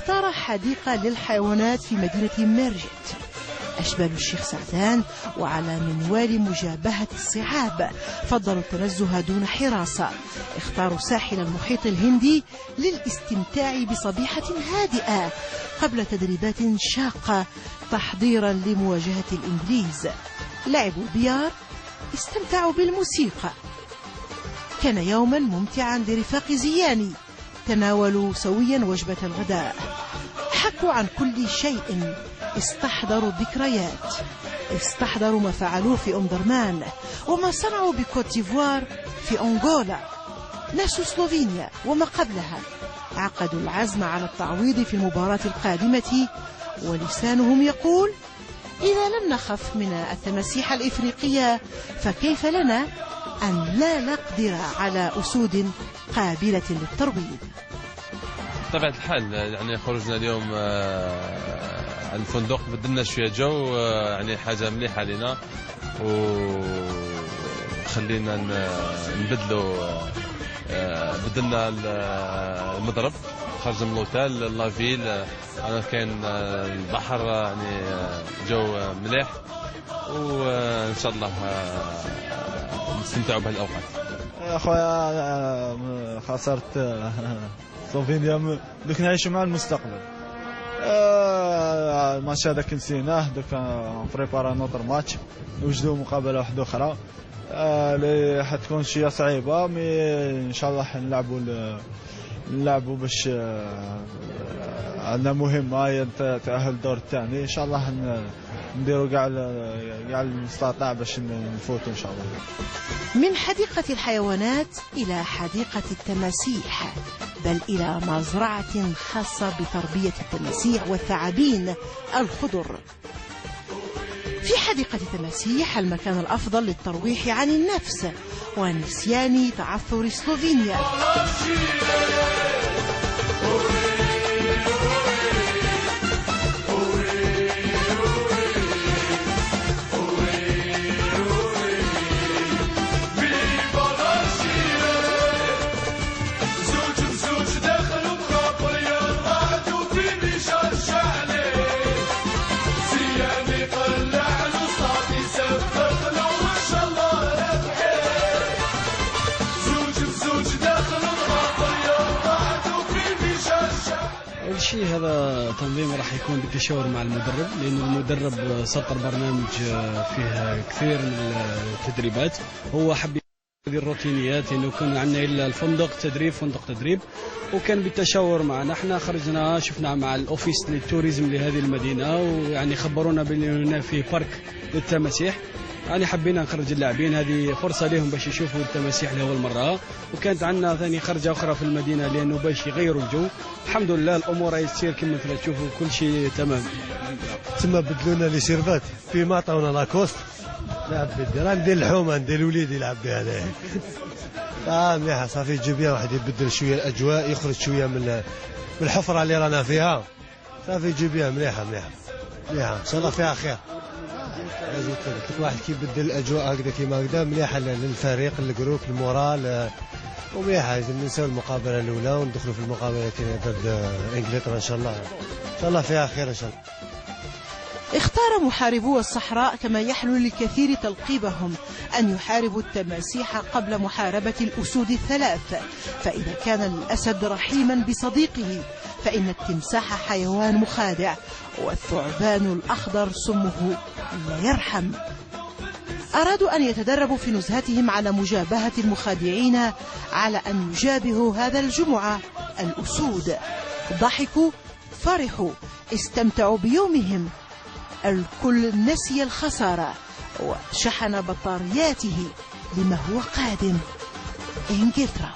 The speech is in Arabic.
اختار حديقة للحيوانات في مدينة ميرجت. أشبال الشيخ سعدان وعلى منوال مجابهة الصعاب فضلوا التنزه دون حراسة. اختاروا ساحل المحيط الهندي للاستمتاع بصبيحة هادئة قبل تدريبات شاقة تحضيرا لمواجهة الإنجليز. لعبوا البيار، استمتعوا بالموسيقى. كان يوما ممتعا لرفاق زياني، تناولوا سويا وجبة الغداء، حكوا عن كل شيء، استحضروا الذكريات، استحضروا ما فعلوه في درمان وما صنعوا بكوت ديفوار في أنغولا، ناسوا سلوفينيا وما قبلها. عقدوا العزم على التعويض في المباراة القادمة، ولسانهم يقول: إذا لم نخف من التماسيح الإفريقية فكيف لنا أن لا نقدر على أسود قابلة للترويض. بطبيعة الحال يعني خرجنا اليوم عن الفندق، بدلنا شوية جو، يعني حاجة مليحة لنا، وخلينا بدلنا المضرب، خرجنا من الأوتيل لافيل. أنا كان البحر يعني جو مليح، وإن شاء الله نستمتعوا بهالأوقات. أخويا خسرت سلوفينيا، دوك نعيشوا مع المستقبل. الماتش هذا كنسيناه، دوك نبريبارا نوتر ماتش، نوجدوا مقابله واحده اخرى اللي حتكون شويه صعيبه، مي ان شاء الله نلعبوا باش عندنا مهمه هي تاهل الدور الثاني. ان شاء الله نديروا كاع المستطاع باش نفوتوا ان شاء الله. من حديقة الحيوانات إلى حديقة التماسيح، بل إلى مزرعة خاصة بتربية التماسيح والثعابين الخضر. في حديقة التماسيح المكان الأفضل للترويح عن النفس ونسيان تعثر سلوفينيا. الشيء هذا تنظيم راح يكون بالتشاور مع المدرب، لأن المدرب سطر برنامج فيه كثير من التدريبات. هو حب هذه الروتينيات، انه كان عندنا الا الفندق تدريب، فندق تدريب، وكان بالتشاور معنا. احنا خرجنا شفنا مع الاوفيس للتوريزم لهذه المدينه، ويعني خبرونا بان فيه بارك للتماسيح. يعني حبينا نخرج اللاعبين، هذه فرصه لهم باش يشوفوا التماسيح لاول مره، وكانت عندنا ثاني خرجه اخرى في المدينه لانه باش يغيروا الجو. الحمد لله الامور راهي تصير كما تشوفوا، كل شيء تمام. تما بدلونا لي سيرفات، في ما عطاونا لاكوست لعب بالدرا، ندير الحومه ندير الوليد يلعب بها هنايا. مليحه صافي، تجي بيان واحد يبدل شويه الاجواء، يخرج شويه من الحفره اللي رانا فيها، صافي تجي بيان مليحه ان شاء الله فيها خير. كل واحد كيبدل الاجواء هكذا كيما هكذا، مليحه للفريق، للجروب، المورال، ومليحه. لازم ننساو المقابله الاولى وندخلوا في المقابله الثانيه ضد انجلترا ان شاء الله فيها خير ان شاء الله. اختار محاربو الصحراء كما يحلو للكثير تلقيبهم أن يحاربوا التماسيح قبل محاربة الأسود الثلاث، فإذا كان الأسد رحيما بصديقه فإن التمساح حيوان مخادع، والثعبان الأخضر سمه لا يرحم. أرادوا أن يتدربوا في نزهتهم على مجابهة المخادعين على أن يجابهوا هذا الجمعة الأسود. ضحكوا، فرحوا، استمتعوا بيومهم. الكل نسي الخسارة وشحن بطارياته لما هو قادم، إنجلترا.